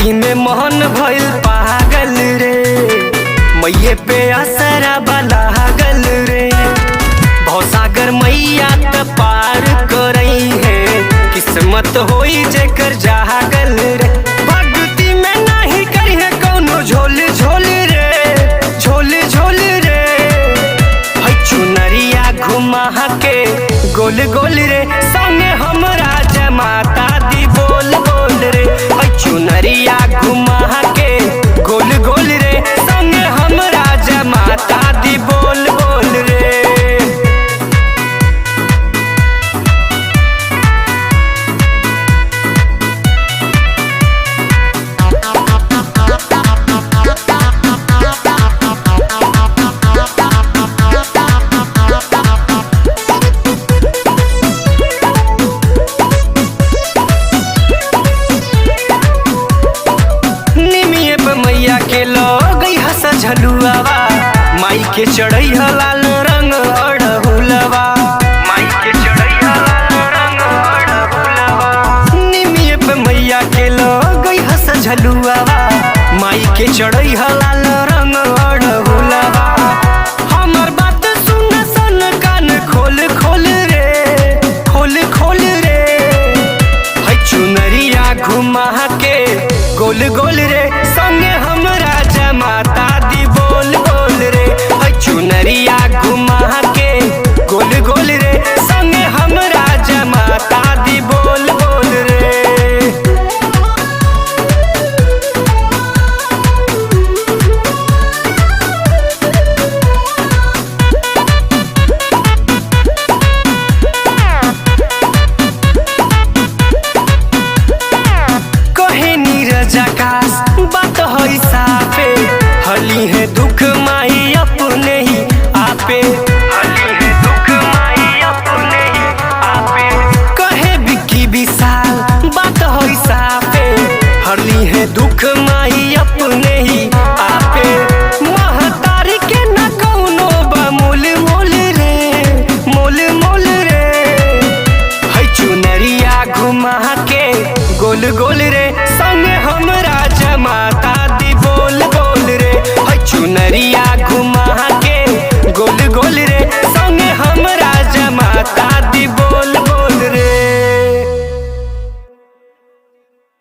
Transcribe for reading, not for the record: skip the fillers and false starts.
भक्ति में मोहन भइल पागल रे, मैये पे असरा लागल रे। भवसागर मैया त पार करई है, किस्मत होई जेकर जागल रे। भक्ति में नहीं करी है कौनो झोल झोल रे, झोल झोल रे। है चुनरिया घुमा के गोल गोल रे, संगे हमरा जमाता दी बोल बोल रे। है चुनरिया घुमा के गोल गोल रे, संगे हमरा जमाता दी बोल बोल रे। मैया के लगई हस झलुआवा, माई के चढ़ई लाल रंग अड़हुलवा। माई के चढ़ई लाल रंग अड़हुलवा। निमिये पे मैया के लगई हस झलुआवा, माई के चढ़ई लाल रंग अड़हुलवा। हमर बात सुन सन कान खोल खोल रे, खोल खोल रे। है चुनरिया घुमा के गोल गोल रे,